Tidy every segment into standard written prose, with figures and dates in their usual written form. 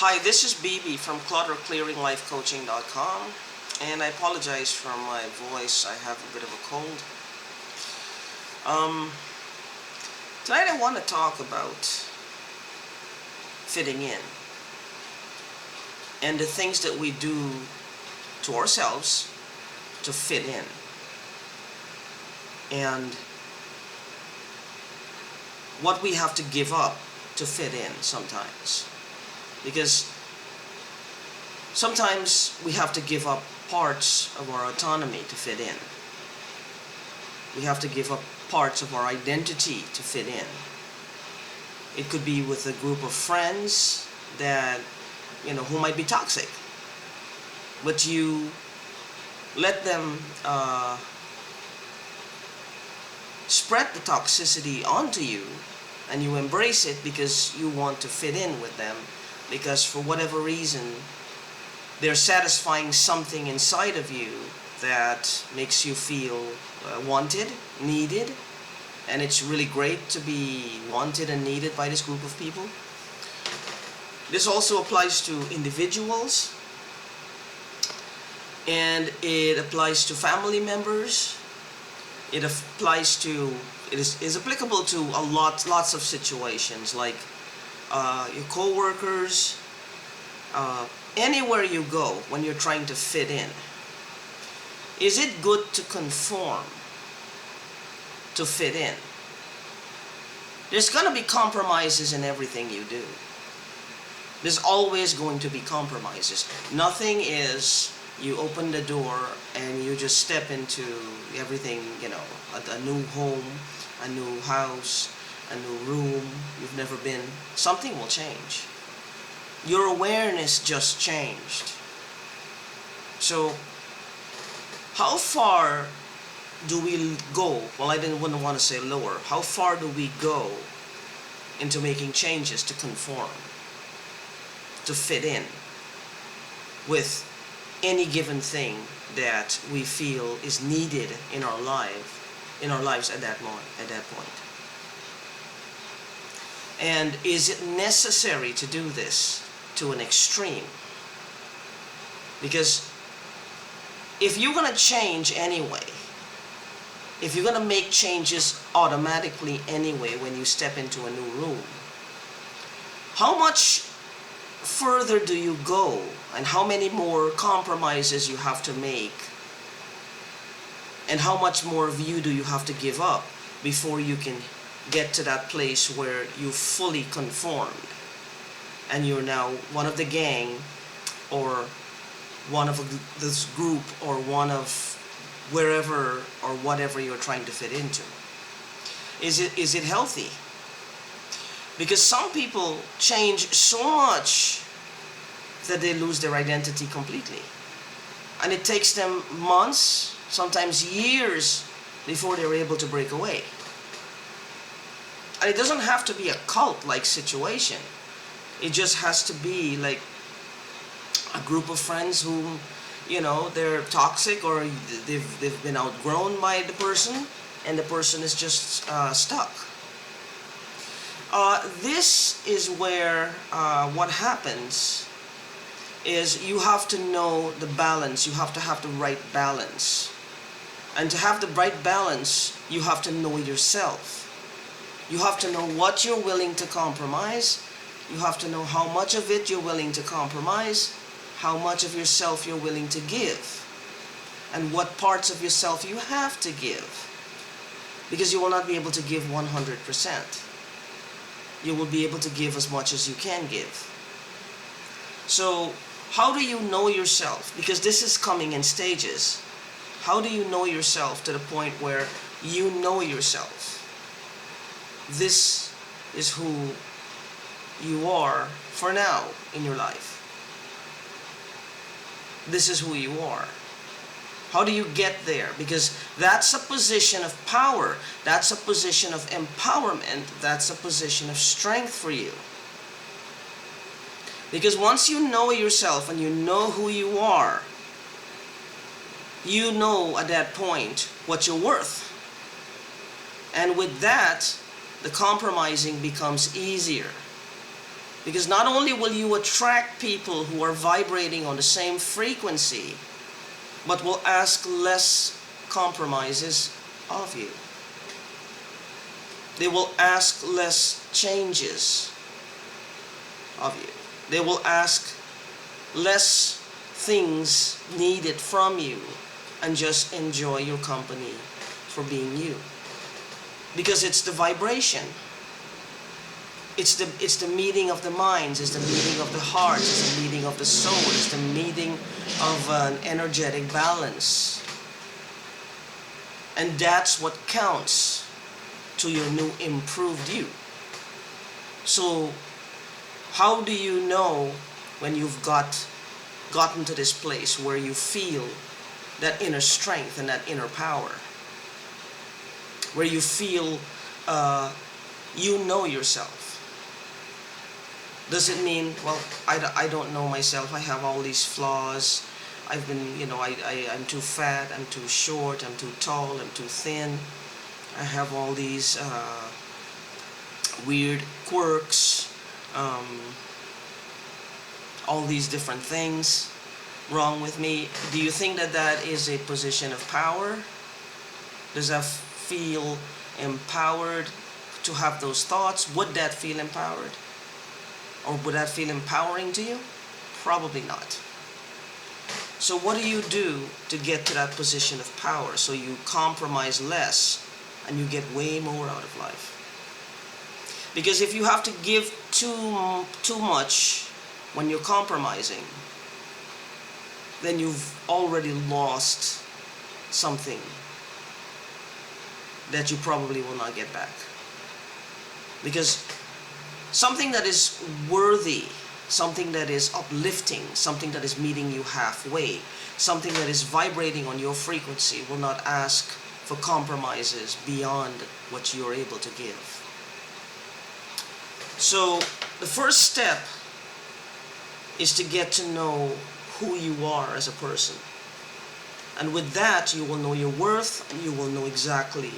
Hi, this is BB from clutterclearinglifecoaching.com, and I apologize for my voice. I have a bit of a cold. Um, Tonight I want to talk about fitting in and the things that we do to ourselves to fit in, and what we have to give up to fit in sometimes. Because sometimes we have to give up parts of our autonomy to fit in. We have to give up parts of our identity to fit in. It could be with a group of friends that, who might be toxic. But you let them spread the toxicity onto you, and you embrace it because you want to fit in with them. Because for whatever reason, they're satisfying something inside of you that makes you feel wanted, needed, and it's really great to be wanted and needed by this group of people. This also applies to individuals, and it applies to family members. It is applicable to lots of situations, like your co-workers, anywhere you go when you're trying to fit in. Is it good to conform to fit in? There's going to be compromises in everything you do. There's always going to be compromises. Nothing is you open the door and you just step into everything, a new home, a new house, a new room you've never been. Something will change. Your awareness just changed. So how far do we go? Well, wouldn't want to say lower. How far do we go into making changes to conform, to fit in with any given thing that we feel is needed in our lives at that point? And is it necessary to do this to an extreme? Because if you're going to change anyway, if you're going to make changes automatically anyway when you step into a new room, how much further do you go, and how many more compromises you have to make, and how much more of you do you have to give up before you can get to that place where you fully conformed and you're now one of the gang, or one of this group, or one of wherever or whatever you're trying to fit into? Is it healthy? Because some people change so much that they lose their identity completely, and it takes them months, sometimes years, before they're able to break away. And it doesn't have to be a cult-like situation. It just has to be like a group of friends who, they're toxic, or they've been outgrown by the person, and the person is just stuck. This is where what happens is you have to know the balance. You have to have the right balance. And to have the right balance, you have to know yourself. You have to know what you're willing to compromise. You have to know how much of it you're willing to compromise, how much of yourself you're willing to give, and what parts of yourself you have to give. Because you will not be able to give 100%. You will be able to give as much as you can give. So how do you know yourself? Because this is coming in stages. How do you know yourself to the point where you know yourself? This is who you are for now in your life. This is who you are. How do you get there? Because that's a position of power. That's a position of empowerment. That's a position of strength for you. Because once you know yourself and you know who you are, you know at that point what you're worth. And with that, the compromising becomes easier. Because not only will you attract people who are vibrating on the same frequency, but will ask less compromises of you. They will ask less changes of you. They will ask less things needed from you and just enjoy your company for being you. Because it's the vibration. It's the meeting of the minds, it's the meeting of the hearts, it's the meeting of the soul, it's the meeting of an energetic balance. And that's what counts to your new improved you. So how do you know when you've gotten to this place where you feel that inner strength and that inner power? Where you feel you know yourself. Does it mean, well, I don't know myself, I have all these flaws, I've been, I'm too fat, I'm too short, I'm too tall, I'm too thin, I have all these weird quirks, all these different things wrong with me? Do you think that that is a position of power? Does that feel empowered to have those thoughts? Would that feel empowered? Or would that feel empowering to you? Probably not. So what do you do to get to that position of power so you compromise less and you get way more out of life? Because if you have to give too much when you're compromising, then you've already lost something that you probably will not get back. Because something that is worthy, something that is uplifting, something that is meeting you halfway, something that is vibrating on your frequency will not ask for compromises beyond what you're able to give. So the first step is to get to know who you are as a person. And with that, you will know your worth and you will know exactly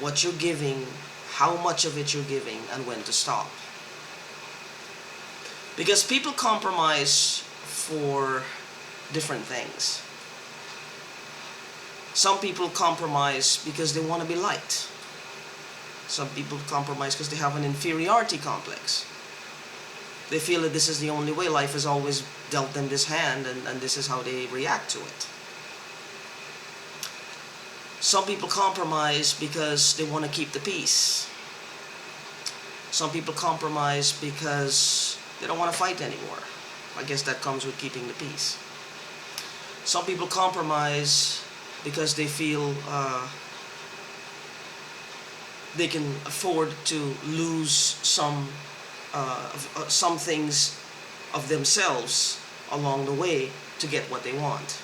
what you're giving, how much of it you're giving, and when to stop. Because people compromise for different things. Some people compromise because they want to be liked. Some people compromise because they have an inferiority complex. They feel that this is the only way. Life has always dealt them this hand, and this is how they react to it. Some people compromise because they want to keep the peace. Some people compromise because they don't want to fight anymore. I guess that comes with keeping the peace. Some people compromise because they feel they can afford to lose some things of themselves along the way to get what they want,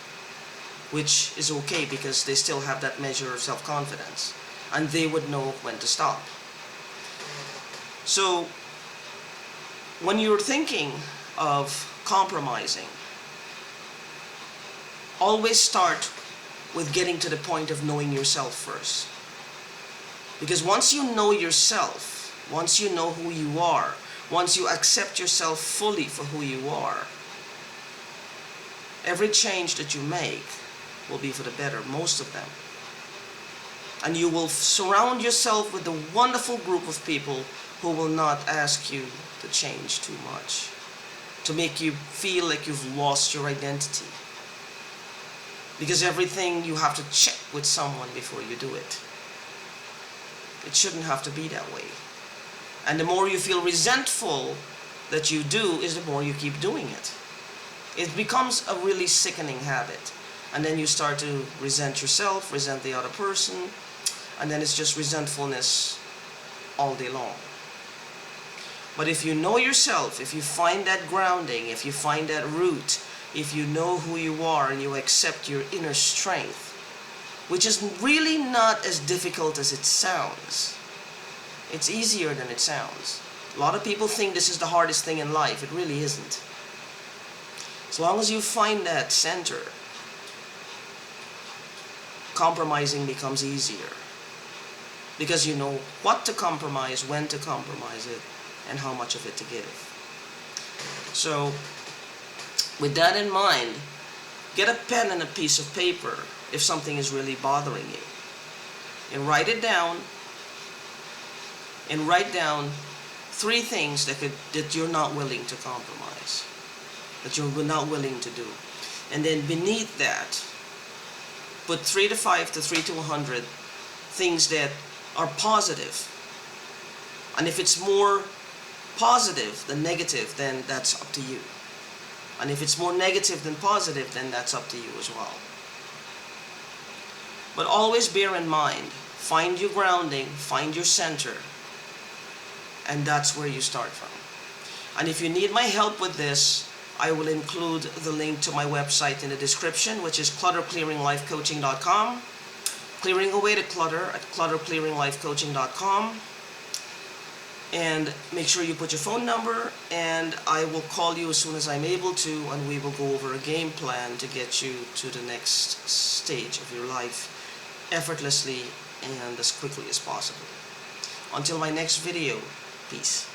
which is okay because they still have that measure of self-confidence and they would know when to stop. So when you're thinking of compromising, always start with getting to the point of knowing yourself first. Because once you know yourself, once you know who you are, once you accept yourself fully for who you are, every change that you make will be for the better, most of them. And you will surround yourself with a wonderful group of people who will not ask you to change too much, to make you feel like you've lost your identity. Because everything you have to check with someone before you do it. It shouldn't have to be that way. And the more you feel resentful that you do, is the more you keep doing it. It becomes a really sickening habit. And then you start to resent yourself, resent the other person, and then it's just resentfulness all day long. But if you know yourself, if you find that grounding, if you find that root, if you know who you are and you accept your inner strength, which is really not as difficult as it sounds. It's easier than it sounds. A lot of people think this is the hardest thing in life. It really isn't. As long as you find that center, compromising becomes easier. Because you know what to compromise, when to compromise it, and how much of it to give. So with that in mind, get a pen and a piece of paper if something is really bothering you, and write it down, and write down 3 things that you're not willing to compromise, that you're not willing to do. And then beneath that, put 3 to 5 to 3 to 100 things that are positive. And if it's more positive than negative, then that's up to you. And if it's more negative than positive, then that's up to you as well. But always bear in mind, find your grounding, find your center, and that's where you start from. And if you need my help with this, I will include the link to my website in the description, which is clutterclearinglifecoaching.com. Clearing away the clutter at clutterclearinglifecoaching.com. And make sure you put your phone number, and I will call you as soon as I'm able to, and we will go over a game plan to get you to the next stage of your life effortlessly and as quickly as possible. Until my next video, peace.